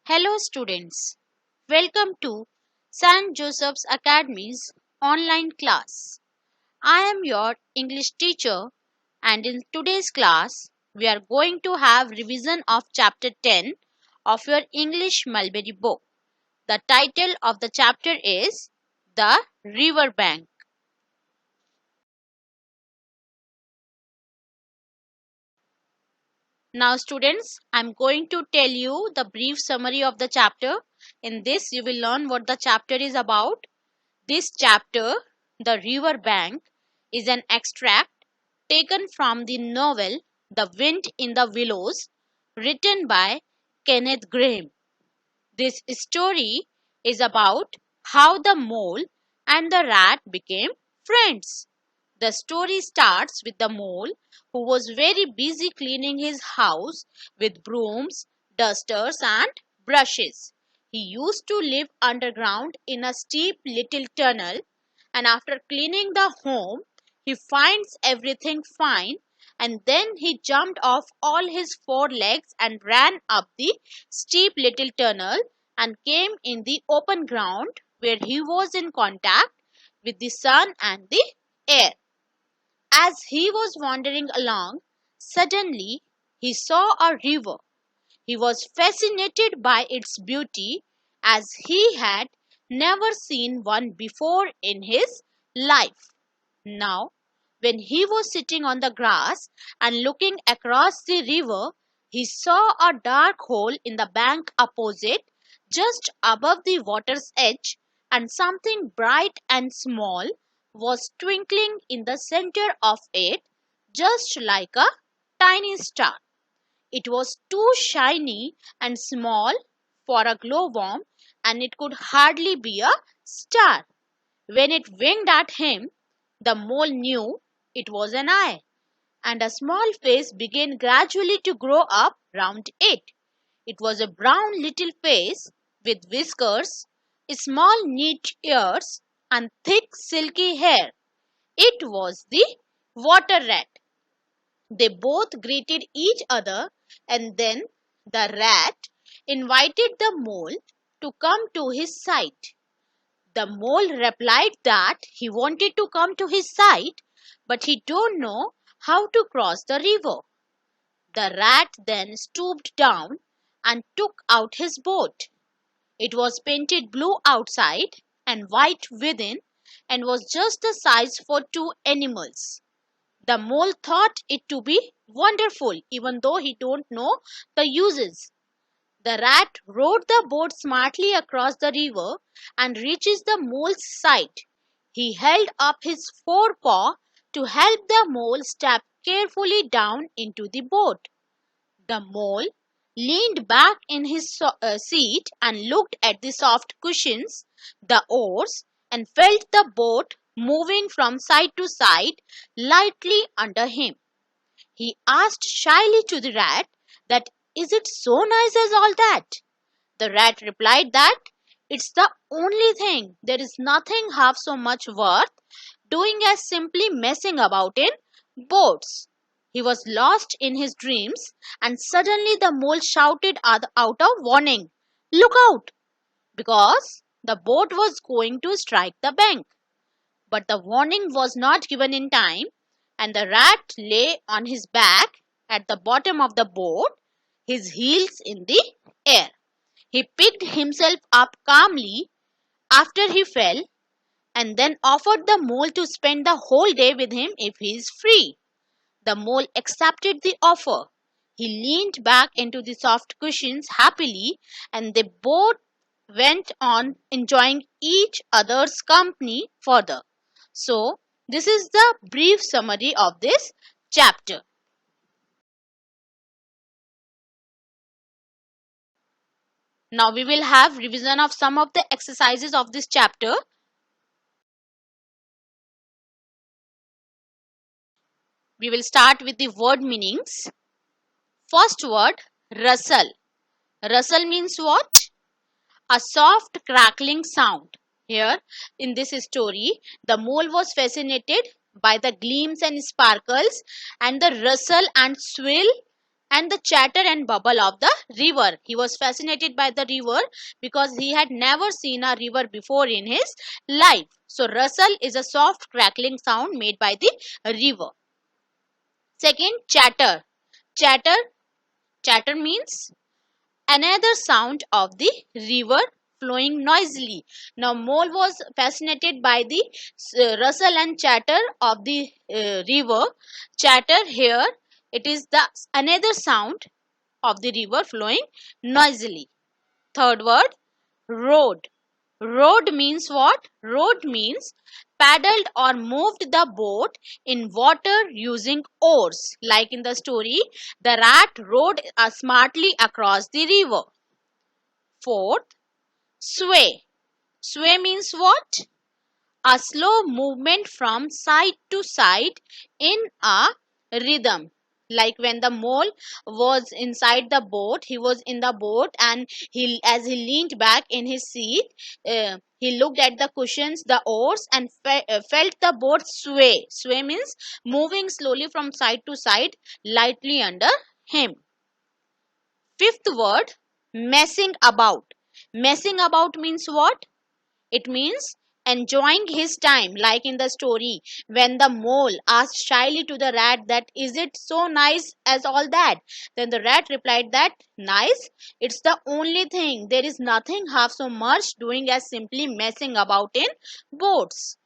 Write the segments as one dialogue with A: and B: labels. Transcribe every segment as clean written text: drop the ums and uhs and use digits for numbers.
A: Hello students, welcome to St. Joseph's Academy's online class. I am your English teacher and in today's class we are going to have revision of chapter 10 of your English Mulberry book. The title of the chapter is The River Bank. Now students, I am going to tell you the brief summary of the chapter. In this you will learn what the chapter is about. This chapter, The River Bank, is an extract taken from the novel The Wind in the Willows, written by Kenneth Grahame. This story is about how the mole and the rat became friends. The story starts with the mole who was very busy cleaning his house with brooms, dusters, and brushes. He used to live underground in a steep little tunnel, and after cleaning the home, he finds everything fine, and then he jumped off all his four legs and ran up the steep little tunnel and came in the open ground where he was in contact with the sun and the air. As he was wandering along, suddenly he saw a river. He was fascinated by its beauty as he had never seen one before in his life. Now, when he was sitting on the grass and looking across the river, he saw a dark hole in the bank opposite, just above the water's edge, and something bright and small was twinkling in the center of it, just like a tiny star. It was too shiny and small for a glowworm, and it could hardly be a star. When it winked at him, the mole knew it was an eye, and a small face began gradually to grow up round it. It was a brown little face with whiskers, small neat ears, and thick silky hair. It was the water rat. They both greeted each other, and then the rat invited the mole to come to his side. The mole replied that he wanted to come to his side, but he don't know how to cross the river. The rat then stooped down and took out his boat. It was painted blue outside and white within and was just the size for two animals. The mole thought it to be wonderful even though he don't know the uses. The rat rowed the boat smartly across the river and reaches the mole's side. He held up his forepaw to help the mole step carefully down into the boat. The mole leaned back in his seat and looked at the soft cushions, the oars, and felt the boat moving from side to side lightly under him. He asked shyly to the rat that is it so nice as all that? The rat replied that it's the only thing. There is nothing half so much worth doing as simply messing about in boats. He was lost in his dreams, and suddenly the mole shouted out a warning, "Look out!" because the boat was going to strike the bank. But the warning was not given in time, and the rat lay on his back at the bottom of the boat, his heels in the air. He picked himself up calmly after he fell and then offered the mole to spend the whole day with him if he is free. The mole accepted the offer. He leaned back into the soft cushions happily, and they both went on enjoying each other's company further. So, this is the brief summary of this chapter. Now we will have revision of some of the exercises of this chapter. We will start with the word meanings. First word, rustle. Rustle means what? A soft crackling sound. Here in this story, the mole was fascinated by the gleams and sparkles and the rustle and swill and the chatter and bubble of the river. He was fascinated by the river because he had never seen a river before in his life. So rustle is a soft crackling sound made by the river. Second, chatter. Chatter. Chatter means another sound of the river flowing noisily. Now Mole was fascinated by the rustle and chatter of the river. Chatter here, it is the another sound of the river flowing noisily. Third word, road. Rowed means what? Rowed means paddled or moved the boat in water using oars. Like in the story, the rat rowed smartly across the river. Fourth, sway. Sway means what? A slow movement from side to side in a rhythm. Like when the mole was inside the boat, he was in the boat, and as he leaned back in his seat, he looked at the cushions, the oars, and felt the boat sway. Sway means moving slowly from side to side, lightly under him. Fifth word, messing about. Messing about means what? It means enjoying his time, like in the story when the mole asked shyly to the rat that is it so nice as all that. Then the rat replied that nice, it's the only thing. There is nothing half so much doing as simply messing about in boats.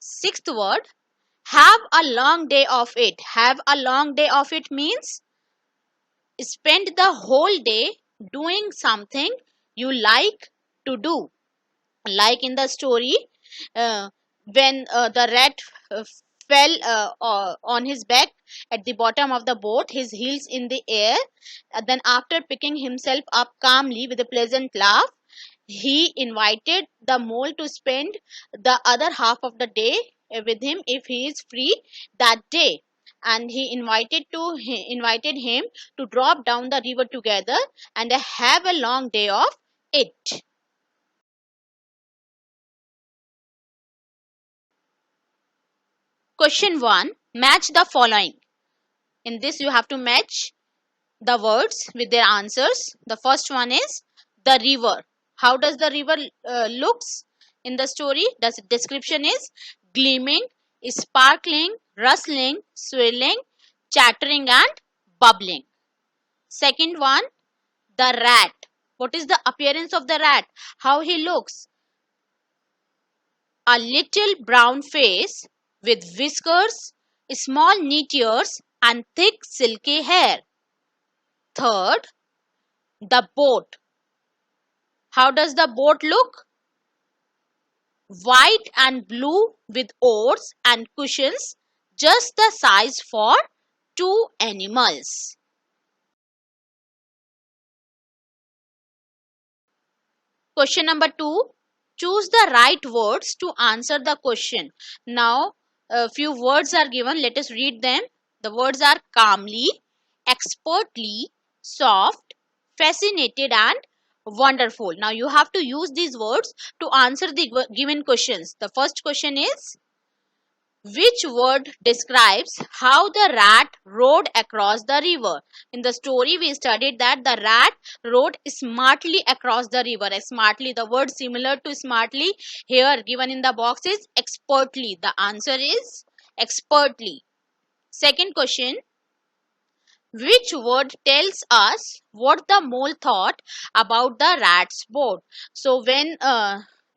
A: Sixth word, have a long day of it. Have a long day of it means spend the whole day doing something you like to do. Like in the story, uh, when the rat fell on his back at the bottom of the boat, his heels in the air. Then, after picking himself up calmly with a pleasant laugh, he invited the mole to spend the other half of the day with him if he is free that day. And he invited him to drop down the river together and have a long day of it. Question 1. Match the following. In this, you have to match the words with their answers. The first one is the river. How does the river looks in the story? The description is gleaming, sparkling, rustling, swirling, chattering, and bubbling. Second one, the rat. What is the appearance of the rat? How he looks? A little brown face with whiskers, small neat ears, and thick silky hair. Third, the boat. How does the boat look? White and blue with oars and cushions, just the size for two animals. Question number 2. Choose the right words to answer the question. Now, a few words are given. Let us read them. The words are calmly, expertly, soft, fascinated, and wonderful. Now, you have to use these words to answer the given questions. The first question is, which word describes how the rat rode across the river? In the story, we studied that the rat rode smartly across the river. Smartly, the word similar to smartly here given in the box is expertly. The answer is expertly. Second question, which word tells us what the mole thought about the rat's boat? So when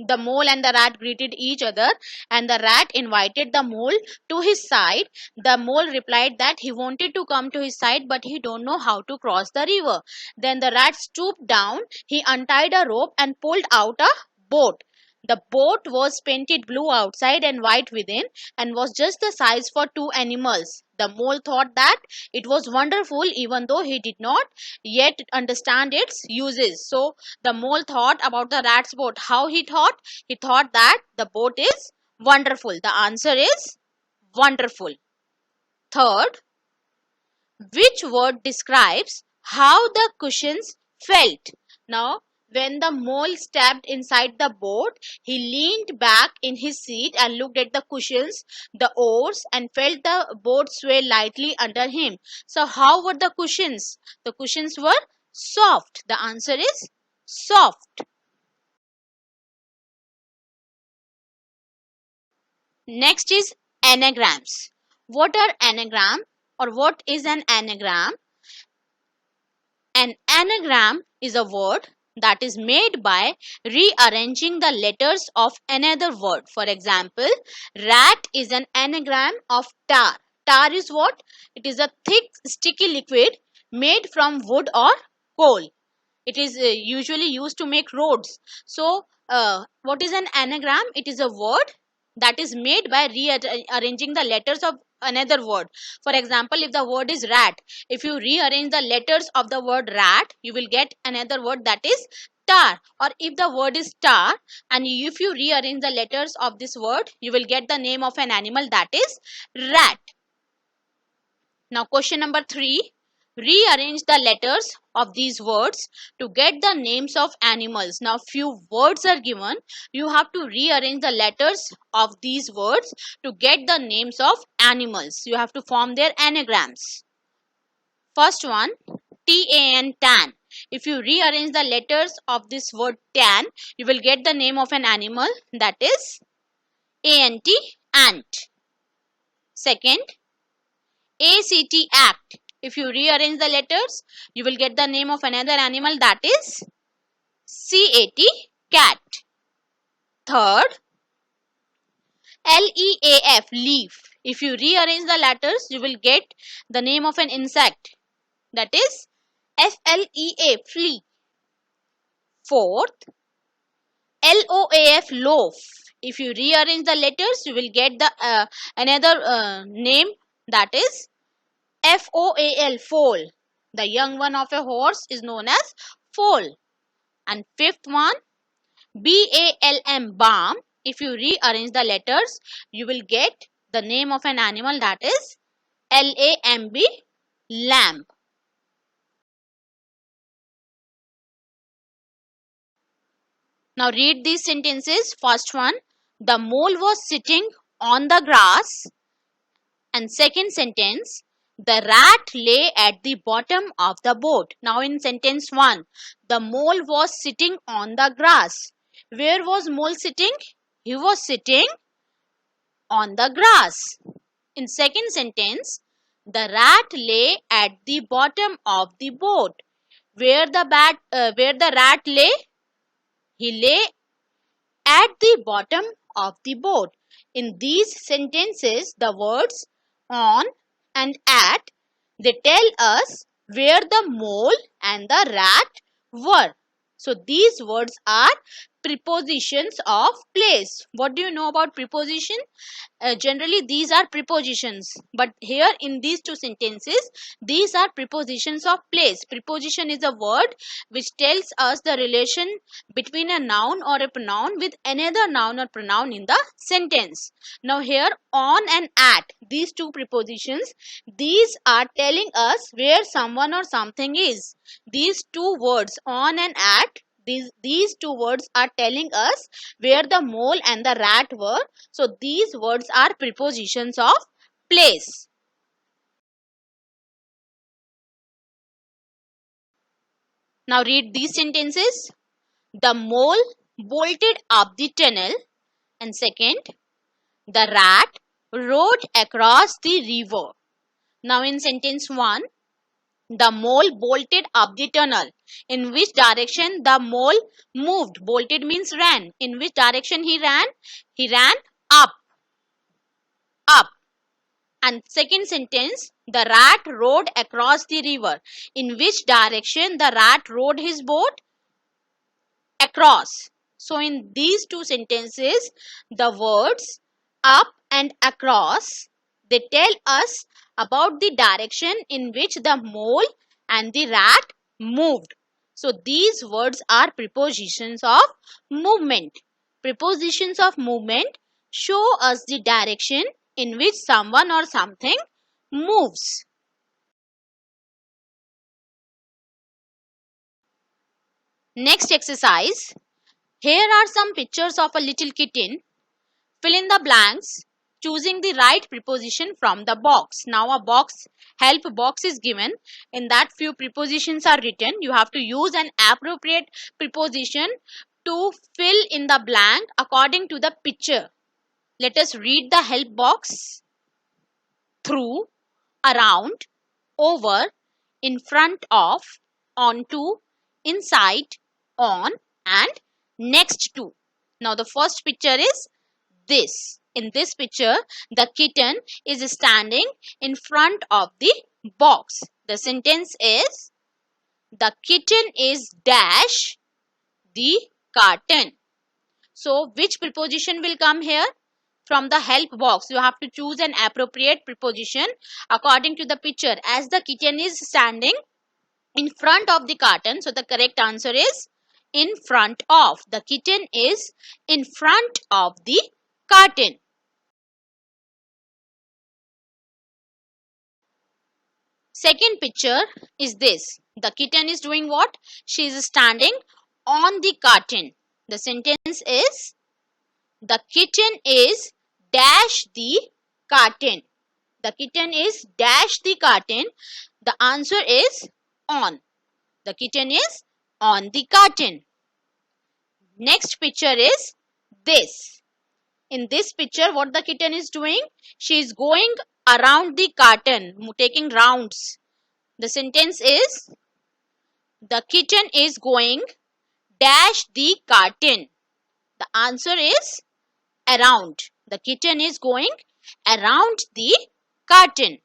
A: the mole and the rat greeted each other and the rat invited the mole to his side, the mole replied that he wanted to come to his side but he don't know how to cross the river. Then the rat stooped down, he untied a rope and pulled out a boat. The boat was painted blue outside and white within and was just the size for two animals. The mole thought that it was wonderful even though he did not yet understand its uses. So the mole thought about the rat's boat. How he thought? He thought that the boat is wonderful. The answer is wonderful. Third, which word describes how the cushions felt? Now, When the mole stepped inside the boat, he leaned back in his seat and looked at the cushions, the oars, and felt the boat sway lightly under him. So, how were the cushions? The cushions were soft. The answer is soft. Next is anagrams. What are anagram or what is an anagram? An anagram is a word that is made by rearranging the letters of another word. For example, rat is an anagram of tar. Tar is what? It is a thick, sticky liquid made from wood or coal. It is usually used to make roads. So, what is an anagram? It is a word that is made by rearranging the letters of another word. For example, if the word is rat, if you rearrange the letters of the word rat, you will get another word that is tar. Or if the word is tar, and if you rearrange the letters of this word, you will get the name of an animal that is rat. Now, question number 3. Rearrange the letters of these words to get the names of animals. Now, few words are given. You have to rearrange the letters of these words to get the names of animals. You have to form their anagrams. First one, T-A-N, tan. If you rearrange the letters of this word tan, you will get the name of an animal that is A-N-T, ant. Second, A-C-T, act. If you rearrange the letters, you will get the name of another animal that is C-A-T, cat. Third, L-E-A-F, leaf. If you rearrange the letters, you will get the name of an insect that is F-L-E-A, flea. Fourth, L-O-A-F, loaf. If you rearrange the letters, you will get the another name that is F-O-A-L, foal. The young one of a horse is known as foal. And fifth one, B-A-L-M, balm. If you rearrange the letters, you will get the name of an animal that is L-A-M-B, lamb. Now read these sentences. First one, the mole was sitting on the grass. And second sentence, the rat lay at the bottom of the boat. Now in sentence 1, the mole was sitting on the grass. Where was mole sitting? He was sitting on the grass. In second sentence, the rat lay at the bottom of the boat. Where the rat lay? He lay at the bottom of the boat. In these sentences, the words on and at, they tell us where the mole and the rat were. So these words are prepositions of place. What do you know about preposition? Generally these are prepositions, but here in these two sentences, these are prepositions of place. Preposition is a word which tells us the relation between a noun or a pronoun with another noun or pronoun in the sentence. Now here on and at, these two prepositions, these are telling us where someone or something is. These two words on and at, these two words are telling us where the mole and the rat were. So these words are prepositions of place. Now read these sentences. The mole bolted up the tunnel. And second, the rat rode across the river. Now in sentence 1, the mole bolted up the tunnel. In which direction the mole moved? Bolted means ran. In which direction he ran? He ran up. Up. And second sentence, the rat rode across the river. In which direction the rat rode his boat? Across. So in these two sentences, the words up and across, they tell us about the direction in which the mole and the rat moved. So these words are prepositions of movement. Prepositions of movement show us the direction in which someone or something moves. Next exercise. Here are some pictures of a little kitten. Fill in the blanks, choosing the right preposition from the box. Now a help box is given. In that few prepositions are written. You have to use an appropriate preposition to fill in the blank according to the picture. Let us read the help box. Through, around, over, in front of, onto, inside, on, and next to. Now the first picture is this. In this picture, the kitten is standing in front of the box. The sentence is, the kitten is dash the carton. So which preposition will come here? From the help box, you have to choose an appropriate preposition according to the picture. As the kitten is standing in front of the carton, so the correct answer is in front of. The kitten is in front of the carton. Second picture is this. The kitten is doing what? She is standing on the carton. The sentence is, the kitten is dash the carton. The kitten is dash the carton. The answer is on. The kitten is on the carton. Next picture is this. In this picture, what the kitten is doing? She is going around the carton, taking rounds. The sentence is, the kitten is going dash the carton. The answer is around. The kitten is going around the carton.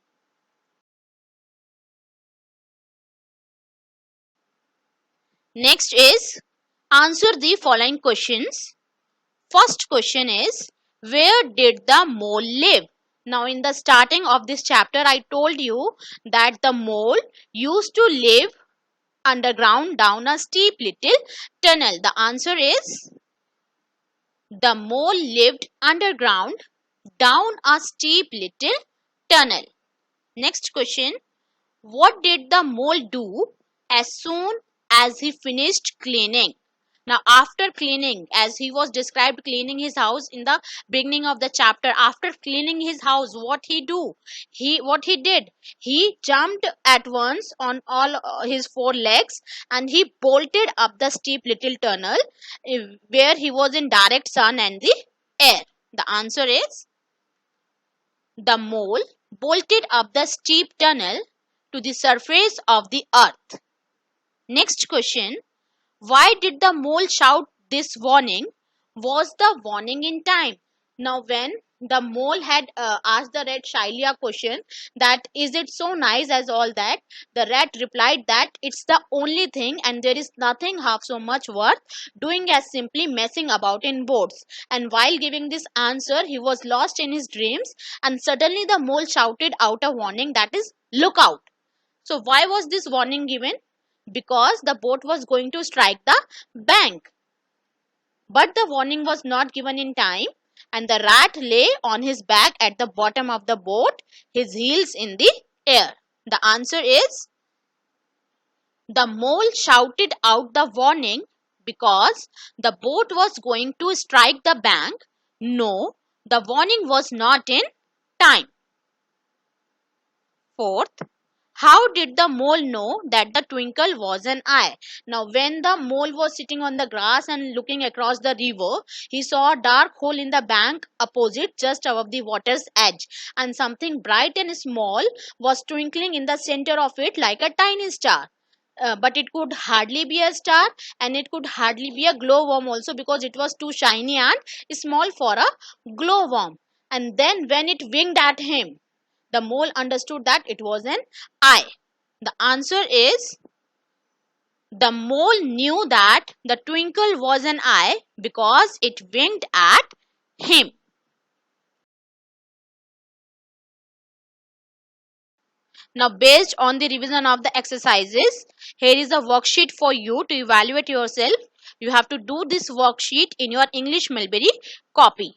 A: Next is, answer the following questions. First question is, where did the mole live? Now in the starting of this chapter, I told you that the mole used to live underground down a steep little tunnel. The answer is, the mole lived underground down a steep little tunnel. Next question, what did the mole do as soon as he finished cleaning? Now after cleaning, as he was described cleaning his house in the beginning of the chapter, after cleaning his house, what he did, he jumped at once on all his four legs and he bolted up the steep little tunnel where he was in direct sun and the air. The answer is, the mole bolted up the steep tunnel to the surface of the earth. Next question, why did the mole shout this warning? Was the warning in time? Now when the mole had asked the rat shyly a question that, is it so nice as all that? The rat replied that it's the only thing and there is nothing half so much worth doing as simply messing about in boats. And while giving this answer, he was lost in his dreams and suddenly the mole shouted out a warning, that is, look out. So why was this warning given? Because the boat was going to strike the bank. But the warning was not given in time and the rat lay on his back at the bottom of the boat, his heels in the air. The answer is, the mole shouted out the warning because the boat was going to strike the bank. No, the warning was not in time. Fourth, how did the mole know that the twinkle was an eye? Now when the mole was sitting on the grass and looking across the river, he saw a dark hole in the bank opposite just above the water's edge, and something bright and small was twinkling in the center of it like a tiny star. But it could hardly be a star and it could hardly be a glowworm also, because it was too shiny and small for a glowworm. And then when it winked at him, the mole understood that it was an eye. The answer is, the mole knew that the twinkle was an eye because it winked at him. Now based on the revision of the exercises, here is a worksheet for you to evaluate yourself. You have to do this worksheet in your English Mulberry copy.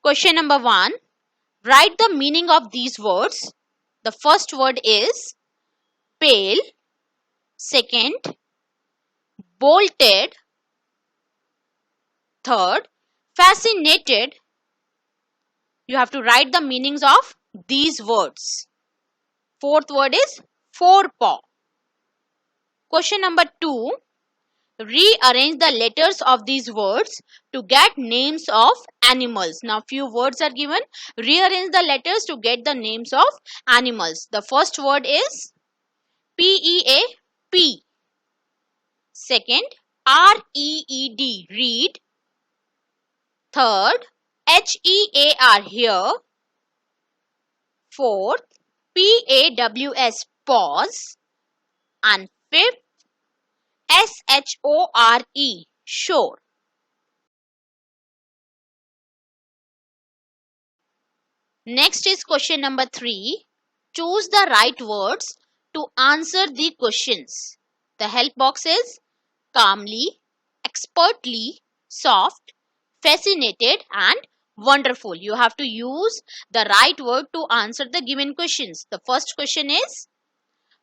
A: Question number 1. Write the meaning of these words. The first word is pale. Second, bolted. Third, fascinated. You have to write the meanings of these words. Fourth word is forepaw. Question number 2. Rearrange the letters of these words to get names of animals. Now few words are given. Rearrange the letters to get the names of animals. The first word is P-E-A-P. Second, R-E-E-D, read. Third, H-E-A-R, here. Fourth, P-A-W-S, pause. And fifth, S-H-O-R-E, shore. Next is question number 3. Choose the right words to answer the questions. The help box is calmly, expertly, soft, fascinated and wonderful. You have to use the right word to answer the given questions. The first question is,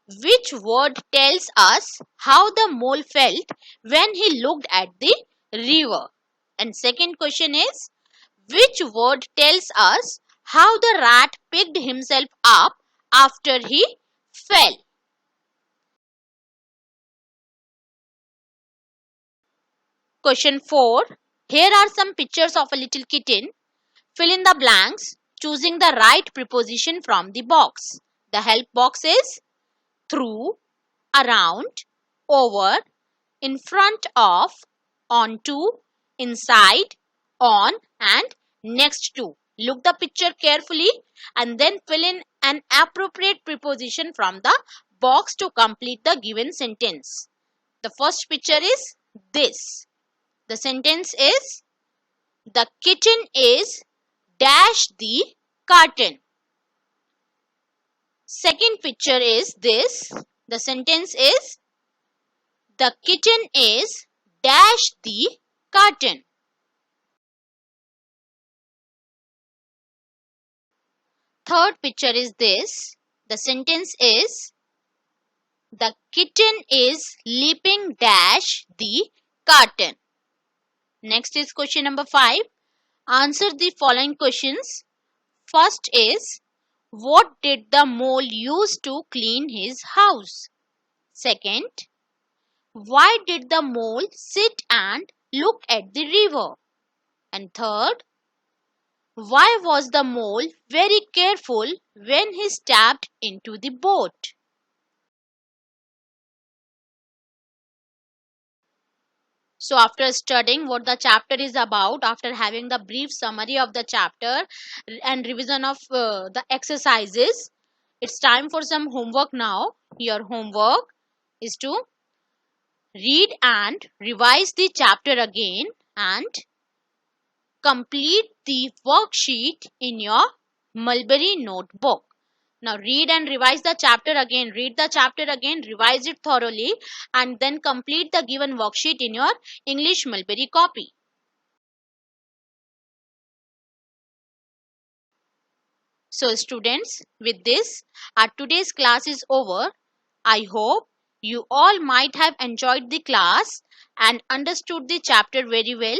A: which word tells us how the mole felt when he looked at the river? And second question is, which word tells us how the rat picked himself up after he fell? Question 4. Here are some pictures of a little kitten. Fill in the blanks, choosing the right preposition from the box. The help box is through, around, over, in front of, onto, inside, on and next to. Look the picture carefully and then fill in an appropriate preposition from the box to complete the given sentence. The first picture is this. The sentence is, the kitten is dash the carton. Second picture is this. The sentence is, the kitten is dash the carton. Third picture is this. The sentence is, the kitten is leaping dash the carton. Next is question number 5. Answer the following questions. First is, what did the mole use to clean his house? Second, why did the mole sit and look at the river? And third, why was the mole very careful when he stepped into the boat? So after studying what the chapter is about, after having the brief summary of the chapter and revision of the exercises, it's time for some homework now. Your homework is to read and revise the chapter again and complete the worksheet in your Mulberry notebook. Now read and revise the chapter again. Read the chapter again, revise it thoroughly and then complete the given worksheet in your English Mulberry copy. So students, with this, our today's class is over. I hope you all might have enjoyed the class and understood the chapter very well.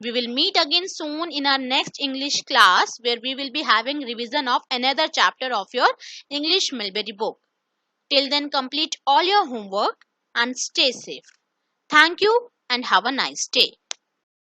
A: We will meet again soon in our next English class where we will be having revision of another chapter of your English Mulberry book. Till then, complete all your homework and stay safe. Thank you and have a nice day.